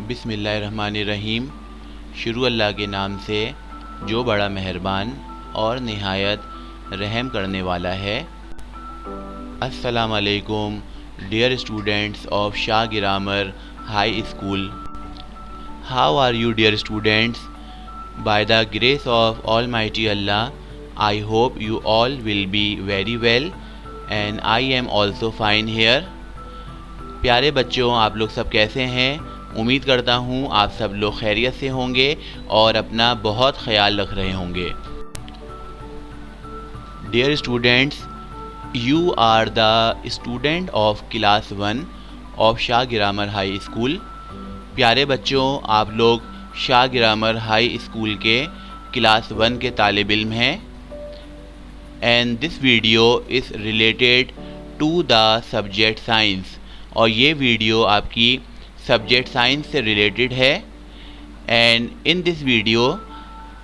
बिस्मिल्लाहिर्रहमानिर्रहीम। शुरू अल्लाह के नाम से जो बड़ा मेहरबान और निहायत रहम करने वाला है। अस्सलाम वालेकुम dear students of Shah grammar high school. How are you dear students? By the grace of almighty Allah I hope you all will be very well and I am also fine here. प्यारे बच्चों, आप लोग सब कैसे हैं? उम्मीद करता हूँ आप सब लोग खैरियत से होंगे और अपना बहुत ख्याल रख रहे होंगे। Dear students, you are the student of class 1 of Shah grammar high school. प्यारे बच्चों, आप लोग शाह ग्रामर हाई स्कूल के क्लास 1 के तालिब इल्म हैं and this video is related to the subject science. और ये वीडियो आपकी सब्जेक्ट साइंस से रिलेटेड है and in this video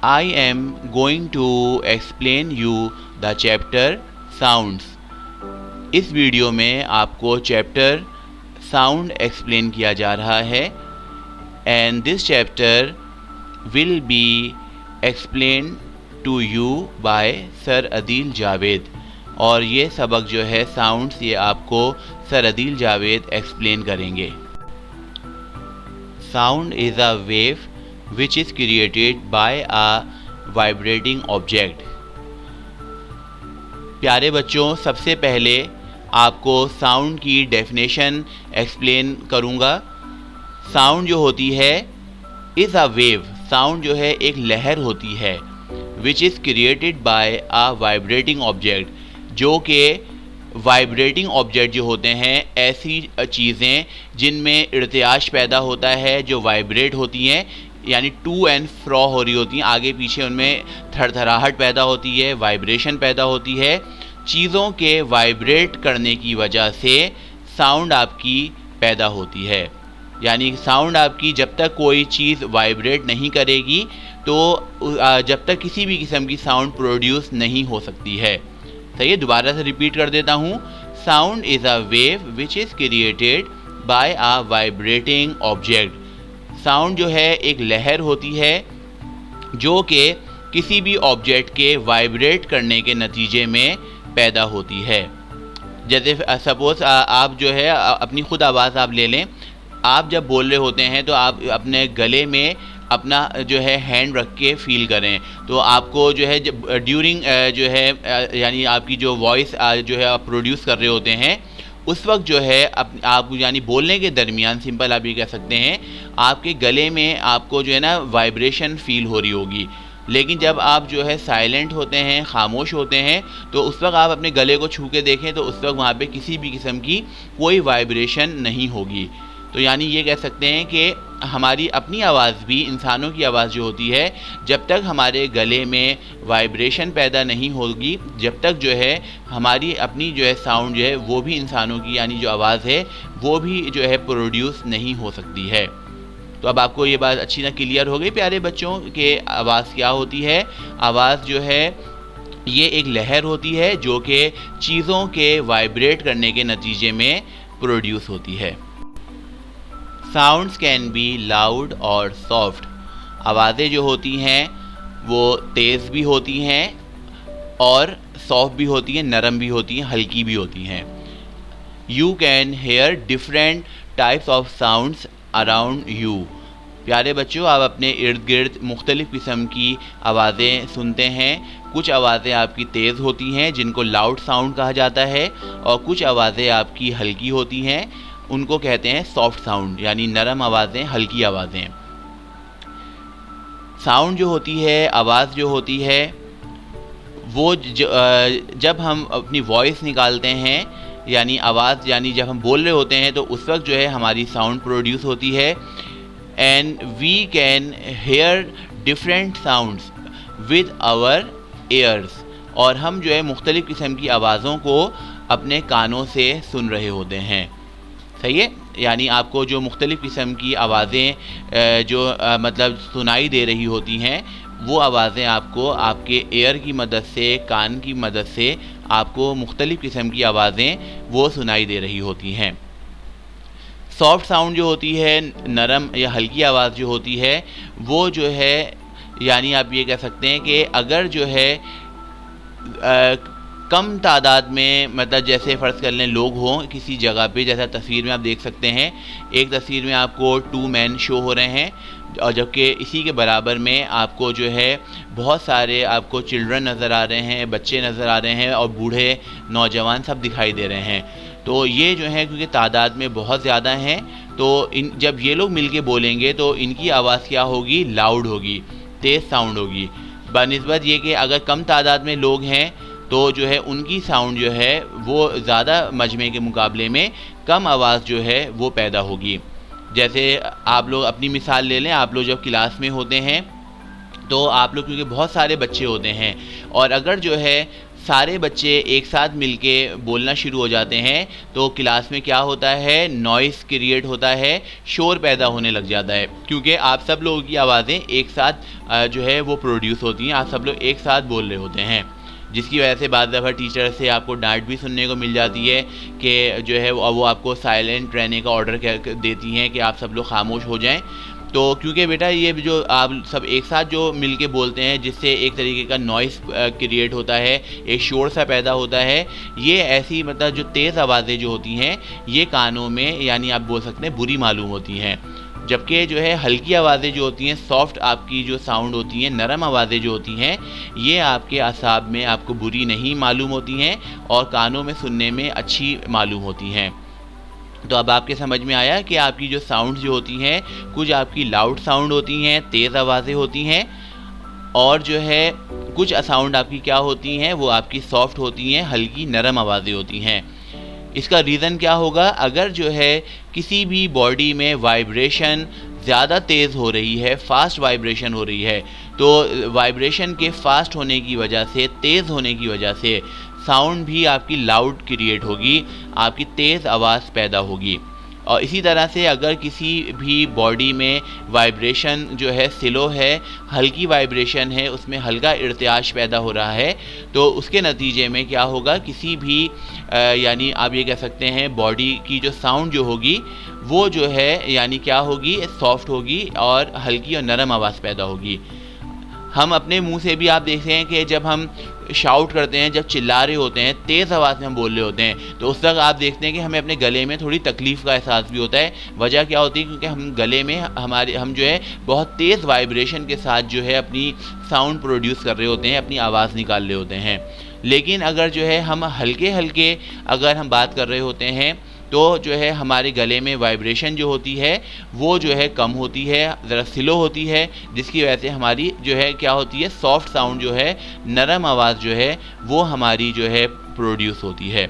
I am going to explain you the chapter sounds. इस वीडियो में आपको चैप्टर साउंड एक्सप्लेन किया जा रहा है and this chapter will be explain to you by sir Adeel Javed. और ये सबक जो है साउंड्स, ये आपको सर अदील जावेद एक्सप्लेन करेंगे। Sound is a wave which is created by a vibrating object। प्यारे बच्चों, सबसे पहले आपको साउंड की डेफिनेशन एक्सप्लेन करूँगा। साउंड जो होती है इज़ अ वेव, साउंड जो है एक लहर होती है which is created by a vibrating object, जो कि वाइब्रेटिंग ऑब्जेक्ट जो होते हैं ऐसी चीज़ें जिनमें इर्तियाश पैदा होता है, जो वाइब्रेट होती हैं, यानी टू एंड फ्रो हो रही होती हैं, आगे पीछे उनमें थरथराहट पैदा होती है, वाइब्रेशन पैदा होती है। चीज़ों के वाइब्रेट करने की वजह से साउंड आपकी पैदा होती है। यानी साउंड आपकी जब तक कोई चीज़ वाइब्रेट नहीं करेगी तो जब तक किसी भी किस्म की साउंड प्रोड्यूस नहीं हो सकती है। सही है, दोबारा से रिपीट कर देता हूँ। Sound is a wave which is created by a vibrating object. Sound जो है एक लहर होती है जो कि किसी भी ऑब्जेक्ट के वाइब्रेट करने के नतीजे में पैदा होती है। जैसे सपोज़ आप जो है अपनी खुद आवाज़ आप ले लें। आप जब बोल रहे होते हैं तो आप अपने गले में अपना जो है हैंड रख के फील करें, तो आपको जो है जब ड्यूरिंग जो है यानी आपकी जो वॉइस जो है आप प्रोड्यूस कर रहे होते हैं उस वक्त जो है आप यानी बोलने के दरमियान, सिंपल आप ये कह सकते हैं, आपके गले में आपको जो है ना वाइब्रेशन फील हो रही होगी। लेकिन जब आप जो है साइलेंट होते हैं, खामोश होते हैं, तो उस वक्त आप अपने गले को छू के देखें तो उस वक्त वहाँ पे किसी भी किस्म की कोई वाइब्रेशन नहीं होगी। तो यानी ये कह सकते हैं कि हमारी अपनी आवाज़ भी, इंसानों की आवाज़ जो होती है, जब तक हमारे गले में वाइब्रेशन पैदा नहीं होगी, जब तक जो है हमारी अपनी जो है साउंड जो है वो भी इंसानों की यानी जो आवाज़ है वो भी जो है प्रोड्यूस नहीं हो सकती है। तो अब आपको ये बात अच्छी तरह क्लियर हो गई प्यारे बच्चों कि आवाज़ क्या होती है। आवाज़ जो है ये एक लहर होती है जो कि चीज़ों के वाइब्रेट करने के नतीजे में प्रोड्यूस होती है। साउंड्स कैन बी लाउड और सॉफ्ट। आवाज़ें जो होती हैं वो तेज़ भी होती हैं और सॉफ्ट भी होती हैं, नरम भी होती हैं, हल्की भी होती हैं। You can hear different types of sounds around you. प्यारे बच्चों, आप अपने इर्द गिर्द मुख्तलिफ़ किस्म की आवाज़ें सुनते हैं। कुछ आवाज़ें आपकी तेज़ होती हैं जिनको लाउड साउंड कहा जाता है और कुछ आवाज़ें आपकी हल्की होती हैं, उनको कहते हैं सॉफ्ट साउंड, यानी नरम आवाज़ें, हल्की आवाज़ें। साउंड जो होती है, आवाज़ जो होती है, वो जब हम अपनी वॉइस निकालते हैं, यानी आवाज़, यानी जब हम बोल रहे होते हैं तो उस वक्त जो है हमारी साउंड प्रोड्यूस होती है and we can hear different sounds with our ears. और हम जो है मुख्तलिफ़ किस्म की आवाज़ों को अपने कानों से सुन रहे होते हैं। सही है, यानी आपको जो मुख्तलिफ़ किस्म की आवाज़ें जो मतलब सुनाई दे रही होती हैं, वो आवाज़ें आपको आपके एयर की मदद से, कान की मदद से आपको मुख्तलिफ़ किस्म की आवाज़ें वो सुनाई दे रही होती हैं। सॉफ्ट साउंड जो होती है, नरम या हल्की आवाज़ जो होती है, वो जो है यानी आप ये कह सकते हैं कि अगर जो है कम तादाद में, मतलब जैसे फ़र्ज़ कर लें लोग हों किसी जगह पे, जैसा तस्वीर में आप देख सकते हैं, एक तस्वीर में आपको 2 मैन शो हो रहे हैं, और जबकि इसी के बराबर में आपको जो है बहुत सारे आपको चिल्ड्रन नज़र आ रहे हैं, बच्चे नज़र आ रहे हैं, और बूढ़े नौजवान सब दिखाई दे रहे हैं। तो ये जो है क्योंकि तादाद में बहुत ज़्यादा हैं, तो जब ये लोग मिल के बोलेंगे तो इनकी आवाज़ क्या होगी, लाउड होगी, तेज़ साउंड होगी, बनिस्बत ये कि अगर कम तादाद में लोग हैं तो जो है उनकी साउंड जो है वो ज़्यादा मजमे के मुकाबले में कम आवाज़ जो है वो पैदा होगी। जैसे आप लोग अपनी मिसाल ले लें, आप लोग जब क्लास में होते हैं तो आप लोग, क्योंकि बहुत सारे बच्चे होते हैं, और अगर जो है सारे बच्चे एक साथ मिलके बोलना शुरू हो जाते हैं तो क्लास में क्या होता है, नॉइस क्रिएट होता है, शोर पैदा होने लग जाता है, क्योंकि आप सब लोगों की आवाज़ें एक साथ जो है वो प्रोड्यूस होती हैं, आप सब लोग एक साथ बोल रहे होते हैं, जिसकी वजह से बाद दफ़ा टीचर से आपको डांट भी सुनने को मिल जाती है कि जो है वो आपको साइलेंट रहने का ऑर्डर देती हैं कि आप सब लोग खामोश हो जाएं। तो क्योंकि बेटा ये जो आप सब एक साथ जो मिल के बोलते हैं, जिससे एक तरीके का नॉइस क्रिएट होता है, एक शोर सा पैदा होता है, ये ऐसी मतलब जो तेज़ आवाज़ें जो होती हैं ये कानों में यानी आप बोल सकते हैं बुरी मालूम होती हैं, जबकि जो है हल्की आवाज़ें जो होती हैं, सॉफ्ट आपकी जो साउंड होती हैं, नरम आवाज़ें जो होती हैं, ये आपके आसाब में आपको बुरी नहीं मालूम होती हैं और कानों में सुनने में अच्छी मालूम होती हैं। तो अब आपके समझ में आया कि आपकी जो साउंड जो होती हैं, कुछ आपकी लाउड साउंड होती हैं, तेज़ आवाज़ें होती हैं, और जो है कुछ साउंड आपकी क्या होती हैं, वो आपकी सॉफ्ट होती हैं, हल्की नरम आवाज़ें होती हैं। इसका रीज़न क्या होगा, अगर जो है किसी भी बॉडी में वाइब्रेशन ज़्यादा तेज़ हो रही है, फास्ट वाइब्रेशन हो रही है, तो वाइब्रेशन के फास्ट होने की वजह से, तेज़ होने की वजह से साउंड भी आपकी लाउड क्रिएट होगी, आपकी तेज़ आवाज़ पैदा होगी। और इसी तरह से अगर किसी भी बॉडी में वाइब्रेशन जो है स्लो है, हल्की वाइब्रेशन है, उसमें हल्का इर्तियाश पैदा हो रहा है, तो उसके नतीजे में क्या होगा, किसी भी यानी आप ये कह सकते हैं बॉडी की जो साउंड जो होगी वो जो है यानी क्या होगी, सॉफ्ट होगी और हल्की और नरम आवाज़ पैदा होगी। हम अपने मुंह से भी आप देखते हैं कि जब हम शाउट करते हैं, जब चिल्ला रहे होते हैं, तेज़ आवाज़ में हम बोल रहे होते हैं, तो उस वक्त आप देखते हैं कि हमें अपने गले में थोड़ी तकलीफ़ का एहसास भी होता है। वजह क्या होती है, क्योंकि हम गले में हम जो है बहुत तेज़ वाइब्रेशन के साथ जो है अपनी साउंड प्रोड्यूस कर रहे होते हैं, अपनी आवाज़ निकाल रहे होते हैं। लेकिन अगर जो है हम हल्के हल्के अगर हम बात कर रहे होते हैं तो जो है हमारे गले में वाइब्रेशन जो होती है वो जो है कम होती है, ज़रा स्लो होती है, जिसकी वजह से हमारी जो है क्या होती है, सॉफ्ट साउंड जो है, नरम आवाज़ जो है वो हमारी जो है प्रोड्यूस होती है।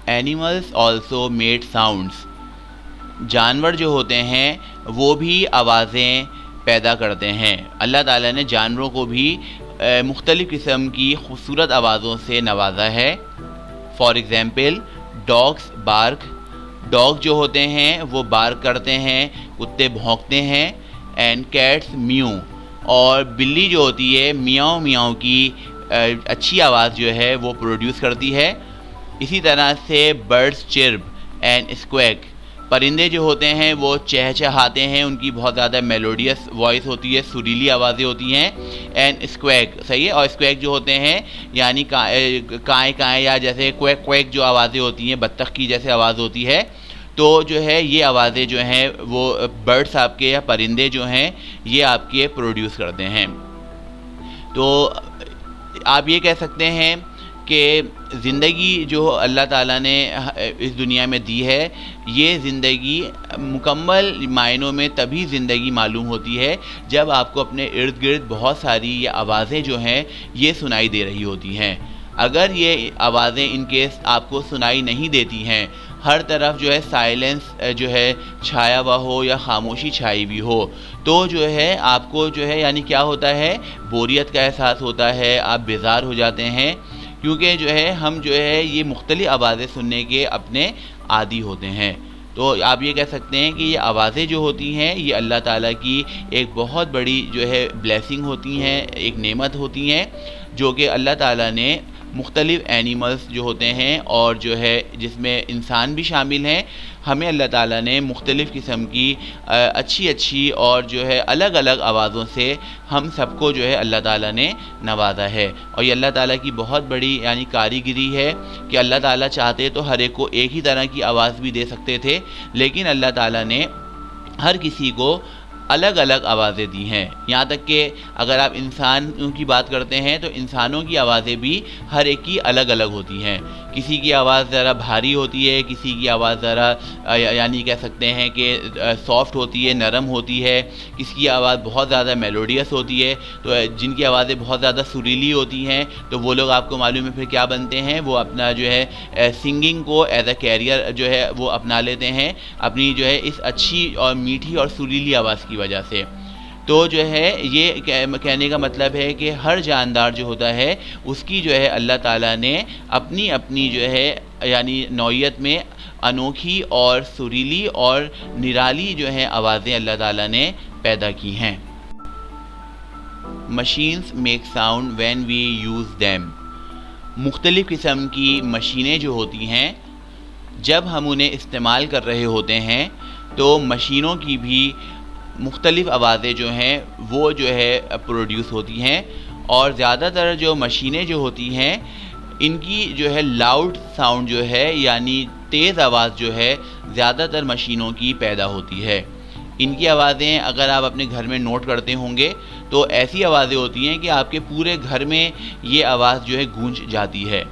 एनिमल्स ऑल्सो मेड साउंड्स, जानवर जो होते हैं वो भी आवाज़ें पैदा करते हैं। अल्लाह ताला ने जानवरों को भी मुख्तलिफ़ किस्म की खूबसूरत आवाज़ों से नवाजा है। For example dogs bark, dog जो होते हैं वो बार्क करते हैं, कुत्ते भौंकते हैं, एंड कैट्स म्यू, और बिल्ली जो होती है मियाओ मियाओ की अच्छी आवाज़ जो है वो प्रोड्यूस करती है। इसी तरह से बर्ड्स चिर्प एंड स्क्वैक, परिंदे जो होते हैं वो चहचहाते हैं, उनकी बहुत ज़्यादा मेलोडियस वॉइस होती है, सुरीली आवाज़ें होती हैं। एंड स्क्वैक, सही है, और स्क्वैक जो होते हैं यानी काएँ काएँ या जैसे क्वैक क्वैक जो आवाज़ें होती हैं, बत्तख की जैसे आवाज़ होती है, तो जो है ये आवाज़ें जो हैं वो बर्ड्स आपके या परिंदे जो हैं ये आपके प्रोड्यूस करते हैं। तो आप ये कह सकते हैं कि ज़िंदगी जो अल्लाह ताला ने इस दुनिया में दी है, ये ज़िंदगी मुकम्मल मायनों में तभी ज़िंदगी मालूम होती है जब आपको अपने इर्द गिर्द बहुत सारी ये आवाज़ें जो हैं ये सुनाई दे रही होती हैं। अगर ये आवाज़ें इन केस आपको सुनाई नहीं देती हैं, हर तरफ जो है साइलेंस जो है छाया हुआ हो या खामोशी छाई भी हो, तो जो है आपको जो है यानी क्या होता है, बोरियत का एहसास होता है, आप बेजार हो जाते हैं, क्योंकि जो है हम जो है ये मुख्तलिफ़ आवाज़ें सुनने के अपने आदी होते हैं। तो आप ये कह सकते हैं कि ये आवाज़ें जो होती हैं ये अल्लाह ताला की एक बहुत बड़ी जो है ब्लेसिंग होती हैं, एक नेमत होती हैं, जो कि अल्लाह ताला ने मुख्तलिफ़ एनिमल्स जो होते हैं और जो है जिसमें इंसान भी शामिल हैं, हमें अल्लाह ताला ने मुख्तलिफ़ किस्म की अच्छी अच्छी और जो है अलग अलग आवाज़ों से हम सबको जो है अल्लाह ताला ने नवाजा है। और ये अल्लाह ताला की बहुत बड़ी यानी कारीगरी है कि अल्लाह ताला चाहते तो हर एक को एक ही तरह की आवाज़ भी दे सकते थे, लेकिन अल्लाह ताला ने हर किसी को अलग अलग आवाज़ें दी हैं। यहाँ तक कि अगर आप इंसानों की बात करते हैं तो इंसानों की आवाज़ें भी हर एक की अलग अलग होती हैं। किसी की आवाज़ ज़रा भारी होती है, किसी की आवाज़ ज़रा यानी कह सकते हैं कि सॉफ्ट होती है, नरम होती है, किसी की आवाज़ बहुत ज़्यादा मेलोडियस होती है। तो जिनकी आवाज़ें बहुत ज़्यादा सुरीली होती हैं तो वो लोग आपको मालूम है फिर क्या बनते हैं, वो अपना जो है सिंगिंग को एज अ कैरियर जो है वो अपना लेते हैं अपनी जो है इस अच्छी और मीठी और सुरीली आवाज़ की वजह से। तो जो है ये कहने का मतलब है कि हर जानदार जो होता है उसकी जो है अल्लाह ताला ने अपनी अपनी जो है यानी नौइयत में अनोखी और सुरीली और निराली जो है आवाज़ें अल्लाह ताला ने पैदा की हैं। Machines make sound when we use them. मुख्तलिफ़ किस्म की मशीनें जो होती हैं जब हम उन्हें इस्तेमाल कर रहे होते हैं तो मशीनों की भी मुख्तलिफ़ आवाज़ें जो हैं वो जो है प्रोड्यूस होती हैं। और ज़्यादातर जो मशीनें जो होती हैं इनकी जो है लाउड साउंड जो है यानी तेज़ आवाज़ जो है ज़्यादातर मशीनों की पैदा होती है। इनकी आवाज़ें अगर आप अपने घर में नोट करते होंगे तो ऐसी आवाज़ें होती हैं कि आपके पूरे घर में ये आवाज़ जो है गूंज जाती है।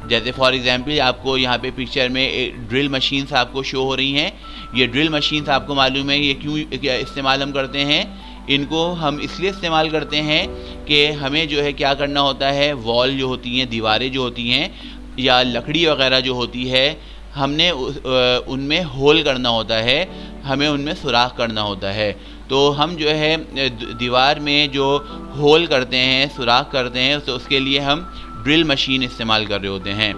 जैसे फॉर एग्ज़ाम्पल आपको यहाँ पे पिक्चर में ड्रिल मशीन्स आपको शो हो रही हैं। ये ड्रिल मशीन्स आपको मालूम है ये क्यों इस्तेमाल हम करते हैं। इनको हम इसलिए इस्तेमाल करते हैं कि हमें जो है क्या करना होता है, वॉल जो होती हैं, दीवारें जो होती हैं या लकड़ी वगैरह जो होती है, हमने उनमें होल करना होता है, हमें उनमें सुराख करना होता है। तो हम जो है दीवार में जो होल करते हैं, सुराख करते हैं, तो उसके लिए हम ड्रिल मशीन इस्तेमाल कर रहे होते हैं।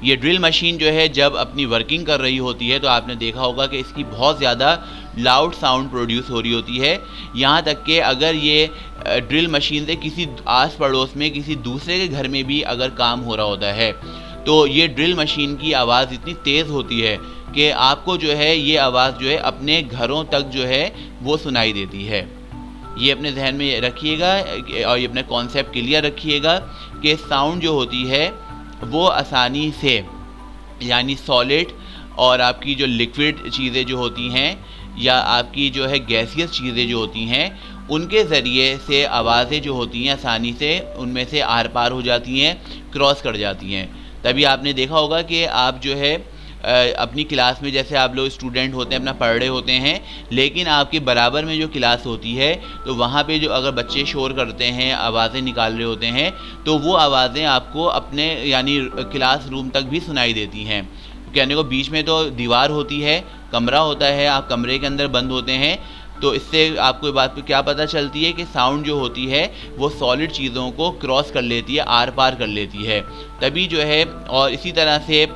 ये ड्रिल मशीन जो है जब अपनी वर्किंग कर रही होती है तो आपने देखा होगा कि इसकी बहुत ज़्यादा लाउड साउंड प्रोड्यूस हो रही होती है। यहाँ तक कि अगर ये ड्रिल मशीन से किसी आस पड़ोस में किसी दूसरे के घर में भी अगर काम हो रहा होता है तो ये ड्रिल मशीन की आवाज़ इतनी तेज़ होती है कि आपको जो है ये आवाज़ जो है अपने घरों तक जो है वो सुनाई देती है। ये अपने जहन में रखिएगा और ये अपना कॉन्सेप्ट क्लियर रखिएगा कि साउंड जो होती है वो आसानी से यानी सॉलिड और आपकी जो लिक्विड चीज़ें जो होती हैं या आपकी जो है गैसियस चीज़ें जो होती हैं उनके ज़रिए से आवाज़ें जो होती हैं आसानी से उनमें से आर पार हो जाती हैं, क्रॉस कर जाती हैं। तभी आपने देखा होगा कि आप जो है अपनी क्लास में जैसे आप लोग स्टूडेंट होते हैं अपना पढ़ रहे होते हैं, लेकिन आपके बराबर में जो क्लास होती है तो वहाँ पे जो अगर बच्चे शोर करते हैं, आवाज़ें निकाल रहे होते हैं तो वो आवाज़ें आपको अपने यानी क्लास रूम तक भी सुनाई देती हैं। कहने को बीच में तो दीवार होती है, कमरा होता है, आप कमरे के अंदर बंद होते हैं, तो इससे आपको बात पे क्या पता चलती है कि साउंड जो होती है वो सॉलिड चीज़ों को क्रॉस कर लेती है, आर पार कर लेती है। तभी जो है और इसी तरह से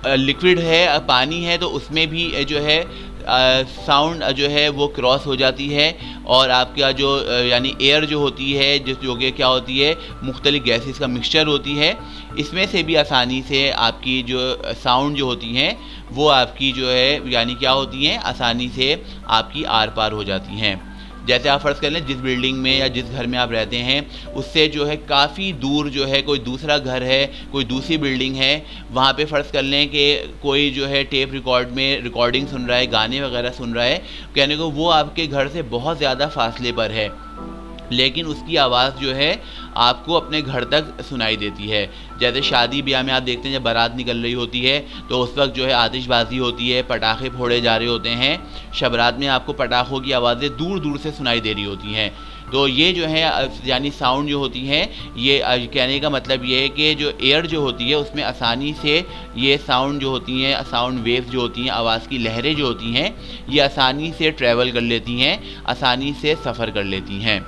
लिक्विड है, पानी है, तो उसमें भी जो है साउंड जो है वो क्रॉस हो जाती है। और आपका जो यानी एयर जो होती है जो कि क्या होती है मुख्तलिफ गैसेस का मिक्सचर होती है, इसमें से भी आसानी से आपकी जो साउंड जो होती हैं वो आपकी जो है यानी क्या होती हैं आसानी से आपकी आर पार हो जाती हैं। जैसे आप फ़र्ज़ कर लें जिस बिल्डिंग में या जिस घर में आप रहते हैं उससे जो है काफ़ी दूर जो है कोई दूसरा घर है, कोई दूसरी बिल्डिंग है, वहाँ पे फ़र्ज़ कर लें कि कोई जो है टेप रिकॉर्ड में रिकॉर्डिंग सुन रहा है, गाने वगैरह सुन रहा है, कहने को वो आपके घर से बहुत ज़्यादा फासले पर है, लेकिन उसकी आवाज़ जो है आपको अपने घर तक सुनाई देती है। जैसे शादी ब्याह में आप देखते हैं जब बारात निकल रही होती है तो उस वक्त जो है आतिशबाजी होती है, पटाखे फोड़े जा रहे होते हैं, शबरात में आपको पटाखों की आवाज़ें दूर दूर से सुनाई दे रही होती हैं। तो ये जो है यानी साउंड जो होती हैं ये कहने का मतलब ये है कि जो एयर जो होती है उसमें आसानी से ये साउंड जो होती हैं, साउंड वेव्स जो होती हैं, आवाज़ की लहरें जो होती हैं, ये आसानी से ट्रैवल कर लेती हैं, आसानी से सफ़र कर लेती हैं।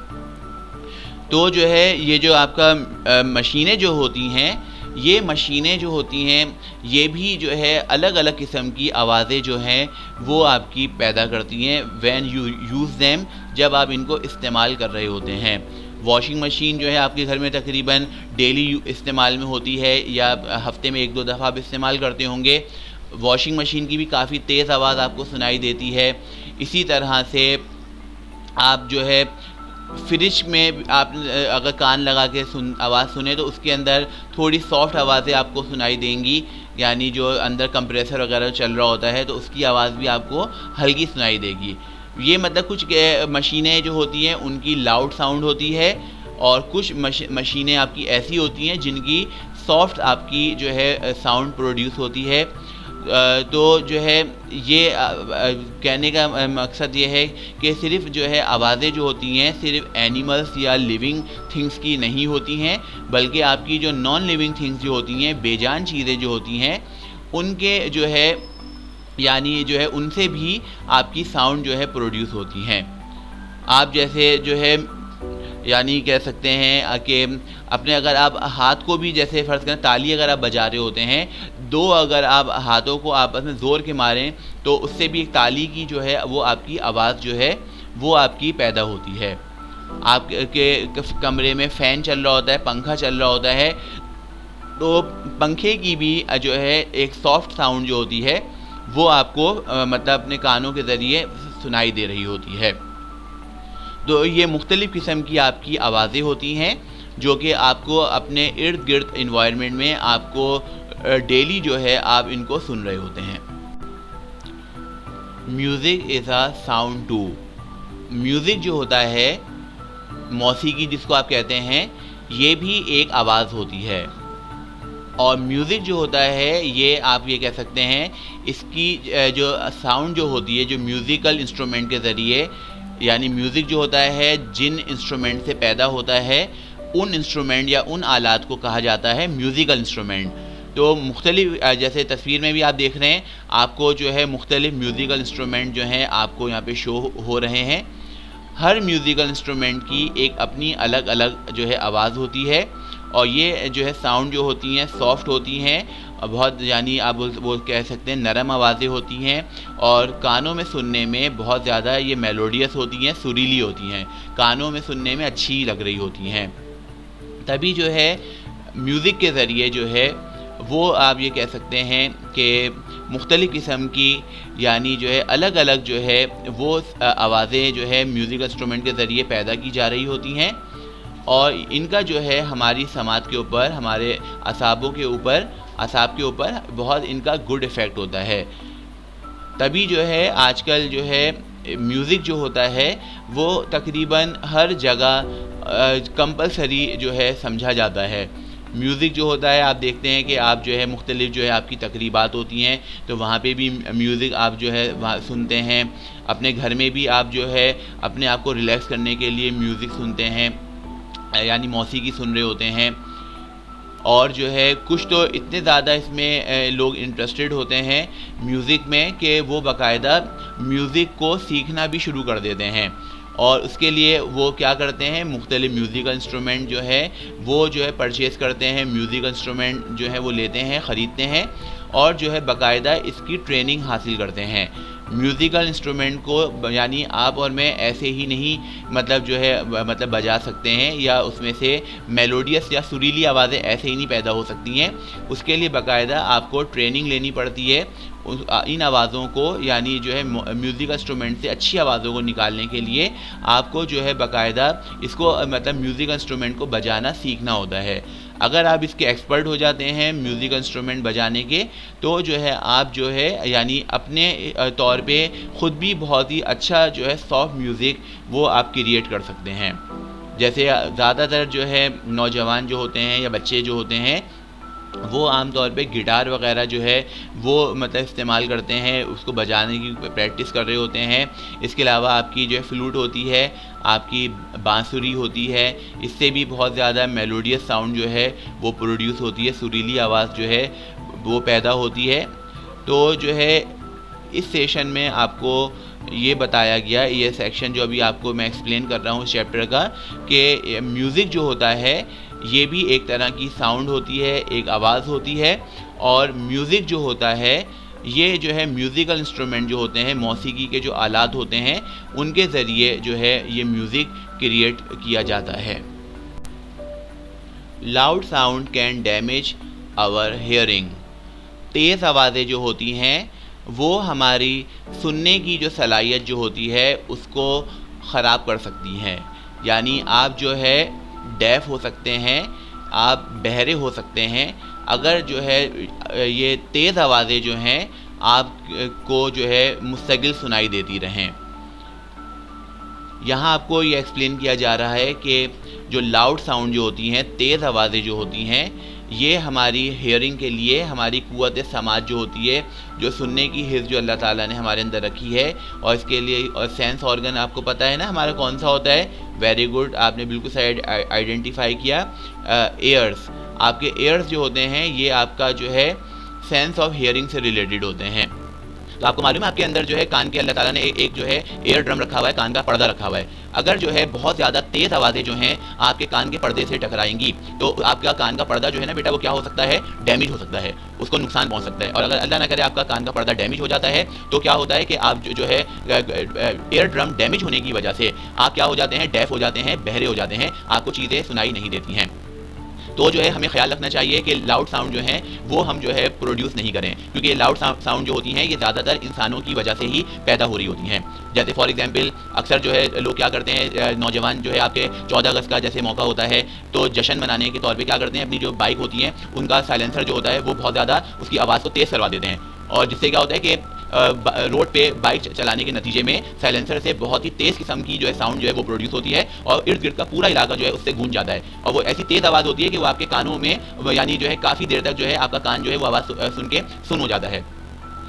तो जो है ये जो आपका मशीनें जो होती हैं, ये मशीनें जो होती हैं ये भी जो है अलग अलग किस्म की आवाज़ें जो हैं वो आपकी पैदा करती हैं व्हेन यू यूज़ देम, जब आप इनको इस्तेमाल कर रहे होते हैं। वॉशिंग मशीन जो है आपके घर में तकरीबन डेली इस्तेमाल में होती है या हफ्ते में 1-2 दफ़ा आप इस्तेमाल करते होंगे। वॉशिंग मशीन की भी काफ़ी तेज़ आवाज़ आपको सुनाई देती है। इसी तरह से आप जो है फ्रिज में आप अगर कान लगा के आवाज़ सुने तो उसके अंदर थोड़ी सॉफ्ट आवाज़ें आपको सुनाई देंगी, यानी जो अंदर कंप्रेसर वगैरह चल रहा होता है तो उसकी आवाज़ भी आपको हल्की सुनाई देगी। ये मतलब कुछ मशीनें जो होती हैं उनकी लाउड साउंड होती है और कुछ मशीनें आपकी ऐसी होती हैं जिनकी सॉफ्ट आपकी जो है साउंड प्रोड्यूस होती है। तो जो है ये कहने का मकसद ये है कि सिर्फ़ जो है आवाज़ें जो होती हैं सिर्फ़ एनिमल्स या लिविंग थिंग्स की नहीं होती हैं, बल्कि आपकी जो नॉन लिविंग थिंग्स जो होती हैं, बेजान चीज़ें जो होती हैं, उनके जो है यानी जो है उनसे भी आपकी साउंड जो है प्रोड्यूस होती हैं। आप जैसे जो है यानी कह सकते हैं कि अपने अगर आप हाथ को भी जैसे फ़र्ज़ करें ताली अगर आप बजा रहे होते हैं, दो अगर आप हाथों को आपस में ज़ोर के मारें तो उससे भी एक ताली की जो है वो आपकी आवाज़ जो है वो आपकी पैदा होती है। आपके कमरे में फ़ैन चल रहा होता है, पंखा चल रहा होता है, तो पंखे की भी जो है एक सॉफ्ट साउंड जो होती है वो आपको मतलब अपने कानों के ज़रिए सुनाई दे रही होती है। तो ये मुख्तलिफ़ किस्म की आपकी आवाज़ें होती हैं जो कि आपको अपने इर्द गिर्द इन्वायरमेंट में आपको डेली जो है आप इनको सुन रहे होते हैं। Music is a sound too. Music जो होता है, मौसीकी जिसको आप कहते हैं, ये भी एक आवाज़ होती है। और म्यूज़िक जो होता है ये आप ये कह सकते हैं इसकी जो साउंड जो होती है जो म्यूज़िकल इंस्ट्रूमेंट के ज़रिए, यानी म्यूज़िक जो होता है जिन इंस्ट्रूमेंट से पैदा होता है उन इंस्ट्रूमेंट या उन आलात को कहा जाता है म्यूज़िकल इंस्ट्रूमेंट। तो मुख्तलिफ जैसे तस्वीर में भी आप देख रहे हैं आपको जो है मुख्तलिफ म्यूज़िकल इंस्ट्रूमेंट जो हैं आपको यहाँ पे शो हो रहे हैं। हर म्यूज़िकल इंस्ट्रूमेंट की एक अपनी अलग अलग जो है आवाज़ होती है और ये जो है साउंड जो होती हैं सॉफ्ट होती हैं, बहुत यानी आप वो कह सकते हैं नरम आवाज़ें होती हैं और कानों में सुनने में बहुत ज़्यादा ये मेलोडियस होती हैं, सुरीली होती हैं, कानों में सुनने में अच्छी लग रही होती हैं। तभी जो है म्यूज़िक के ज़रिए जो है वो आप ये कह सकते हैं कि मुख्तलिफ़ किस्म की यानी जो है अलग अलग जो है वो आवाज़ें जो है म्यूज़िक इंस्ट्रूमेंट के ज़रिए पैदा की जा रही होती हैं और इनका जो है हमारी समात के ऊपर, हमारे असाब के ऊपर बहुत इनका गुड इफ़ेक्ट होता है। तभी जो है आजकल जो है म्यूज़िक जो होता है वो तकरीबन हर जगह कंपलसरी जो है समझा जाता है। म्यूज़िक जो होता है आप देखते हैं कि आप जो है मुख्तलिफ़ जो है आपकी तकरीबात होती हैं तो वहाँ पे भी म्यूज़िक आप जो है वहाँ सुनते हैं। अपने घर में भी आप जो है अपने आप को रिलैक्स करने के लिए म्यूज़िक सुनते हैं, यानी मौसीकी सुन रहे होते हैं। और जो है कुछ तो इतने ज़्यादा इसमें लोग इंटरेस्टेड होते हैं म्यूज़िक में कि वो बाकायदा म्यूज़िक को सीखना भी शुरू कर देते हैं और उसके लिए वो क्या करते हैं मुख्तलिफ़ म्यूज़िकल इंस्ट्रूमेंट जो है वो जो है परचेज़ करते हैं, म्यूज़िकल इंस्ट्रूमेंट जो है वो लेते हैं, ख़रीदते हैं और जो है बाकायदा इसकी ट्रेनिंग हासिल करते हैं। म्यूज़िकल इंस्ट्रूमेंट को यानी आप और मैं ऐसे ही नहीं मतलब जो है मतलब बजा सकते हैं या उसमें से मेलोडियस या सुरीली आवाज़ें ऐसे ही नहीं पैदा हो सकती हैं। उसके लिए बाकायदा आपको ट्रेनिंग लेनी पड़ती है इन आवाज़ों को, यानी जो है म्यूज़िक इंस्ट्रूमेंट से अच्छी आवाज़ों को निकालने के लिए आपको जो है बाकायदा इसको मतलब म्यूज़िक इंस्ट्रूमेंट को बजाना सीखना होता है। अगर आप इसके एक्सपर्ट हो जाते हैं म्यूज़िक इंस्ट्रूमेंट बजाने के तो जो है आप जो है यानी अपने तौर पे ख़ुद भी बहुत ही अच्छा जो है सॉफ्ट म्यूज़िक वो आप क्रिएट कर सकते हैं। जैसे ज़्यादातर जो है नौजवान जो होते हैं या बच्चे जो होते हैं वो आमतौर पे गिटार वगैरह जो है वो मतलब इस्तेमाल करते हैं, उसको बजाने की प्रैक्टिस कर रहे होते हैं। इसके अलावा आपकी जो है फ्लूट होती है, आपकी बांसुरी होती है, इससे भी बहुत ज़्यादा मेलोडियस साउंड जो है वो प्रोड्यूस होती है, सुरीली आवाज़ जो है वो पैदा होती है। तो जो है इस सेशन में आपको ये बताया गया, ये सेक्शन जो अभी आपको मैं एक्सप्लेन कर रहा हूँ इस चैप्टर का, कि म्यूज़िक जो होता है ये भी एक तरह की साउंड होती है, एक आवाज़ होती है। और म्यूज़िक जो होता है ये जो है म्यूज़िकल इंस्ट्रूमेंट जो होते हैं, मौसीकी के जो आलात होते हैं, उनके ज़रिए जो है ये म्यूज़िक क्रिएट किया जाता है। Loud sound can damage our hearing. तेज़ आवाज़ें जो होती हैं वो हमारी सुनने की जो सलाहियत जो होती है उसको ख़राब कर सकती हैं। यानी आप जो है डेफ हो सकते हैं, आप बहरे हो सकते हैं अगर जो है ये तेज़ आवाज़ें जो हैं आपको जो है मुस्तकिल सुनाई देती रहें। यहाँ आपको ये एक्सप्लेन किया जा रहा है कि जो लाउड साउंड जो होती हैं, तेज़ आवाज़ें जो होती हैं, ये हमारी हेयरिंग के लिए हमारी क़ुव्वत समाज जो होती है, जो सुनने की हिस्स जो अल्लाह ताला ने हमारे अंदर रखी है, और इसके लिए और सेंस ऑर्गन आपको पता है ना हमारा कौन सा होता है। वेरी गुड, आपने बिल्कुल सही आइडेंटिफाई किया। एयर्स, आपके एयर्स जो होते हैं ये आपका जो है सेंस ऑफ हेयरिंग से रिलेटेड होते हैं। तो आपको मालूम है आपके अंदर जो है कान के अल्लाह ताला ने एक जो है एयर ड्रम रखा हुआ है, कान का पर्दा रखा हुआ है। अगर जो है बहुत ज़्यादा तेज़ आवाज़ें जो हैं आपके कान के पर्दे से टकराएंगी तो आपका कान का पर्दा जो है ना बेटा वो क्या हो सकता है, डैमेज हो सकता है, उसको नुकसान पहुंच सकता है। और अगर अल्लाह ना करे आपका कान का पर्दा डैमेज हो जाता है तो क्या होता है कि आप जो है एयर ड्रम डैमेज होने की वजह से आप क्या हो जाते हैं, डेफ हो जाते हैं, बहरे हो जाते हैं, आपको चीज़ें सुनाई नहीं देती हैं। तो जो है हमें ख्याल रखना चाहिए कि लाउड साउंड जो है वो हम जो है प्रोड्यूस नहीं करें, क्योंकि लाउड साउंड जो होती हैं ये ज़्यादातर इंसानों की वजह से ही पैदा हो रही होती हैं। जैसे फॉर एग्जांपल अक्सर जो है लोग क्या करते हैं, नौजवान जो है आपके 14 अगस्त का जैसे मौका होता है तो जश्न मनाने के तौर पे क्या करते हैं, अपनी जो बाइक होती हैं उनका साइलेंसर जो होता है वो बहुत ज़्यादा उसकी आवाज़ को तेज़ करवा देते हैं, और जिससे क्या होता है कि रोड पे बाइक चलाने के नतीजे में साइलेंसर से बहुत ही तेज़ किस्म की जो है साउंड जो है वो प्रोड्यूस होती है, और इर्द गिर्द का पूरा इलाका जो है उससे गूंज जाता है, और वो ऐसी तेज़ आवाज़ होती है कि वो आपके कानों में यानी जो है काफ़ी देर तक जो है आपका कान जो है वो आवाज़ सुन के सुन हो जाता है।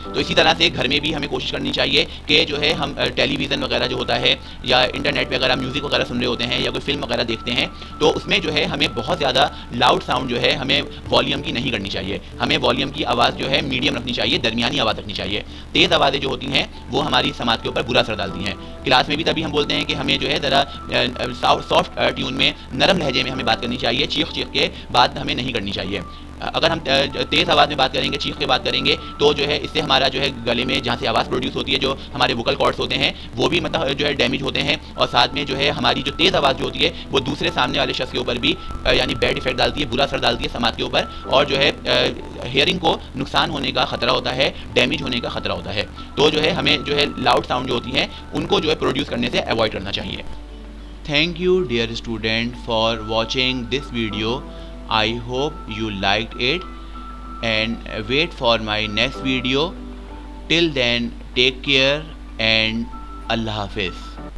तो इसी तरह से घर में भी हमें कोशिश करनी चाहिए कि जो है हम टेलीविज़न वगैरह जो होता है या इंटरनेट पे अगर आप म्यूज़िक वगैरह सुन रहे होते हैं या कोई फिल्म वगैरह देखते हैं तो उसमें जो है हमें बहुत ज़्यादा लाउड साउंड जो है हमें वॉल्यूम की नहीं करनी चाहिए। हमें वॉल्यूम की आवाज़ जो है मीडियम रखनी चाहिए, दरमियानी आवाज़ रखनी चाहिए। तेज़ आवाज़ें जो होती हैं वो हमारी समाज के ऊपर बुरा असर डालती हैं। क्लास में भी तभी हम बोलते हैं कि हमें जो है ज़रा सॉफ्ट ट्यून में, नरम लहजे में हमें बात करनी चाहिए, चीख के बात हमें नहीं करनी चाहिए। अगर हम तेज़ आवाज़ में बात करेंगे, चीख के बात करेंगे तो जो है इससे हमारा जो है गले में जहाँ से आवाज़ प्रोड्यूस होती है, जो हमारे वोकल कॉर्ड्स होते हैं वो भी मतलब जो है डैमेज होते हैं, और साथ में जो है हमारी जो तेज़ आवाज़ जो होती है वो दूसरे सामने वाले शख्स के ऊपर भी यानी बैड इफेक्ट डालती है, बुरा असर डालती है समाज के ऊपर, और जो है हेयरिंग को नुकसान होने का ख़तरा होता है, डैमेज होने का ख़तरा होता है। तो जो है हमें जो है लाउड साउंड जो होती हैं उनको जो है प्रोड्यूस करने से अवॉइड करना चाहिए। Thank you dear student for watching this video. I hope you liked it and wait for my next video. Till then, take care and Allah Hafiz.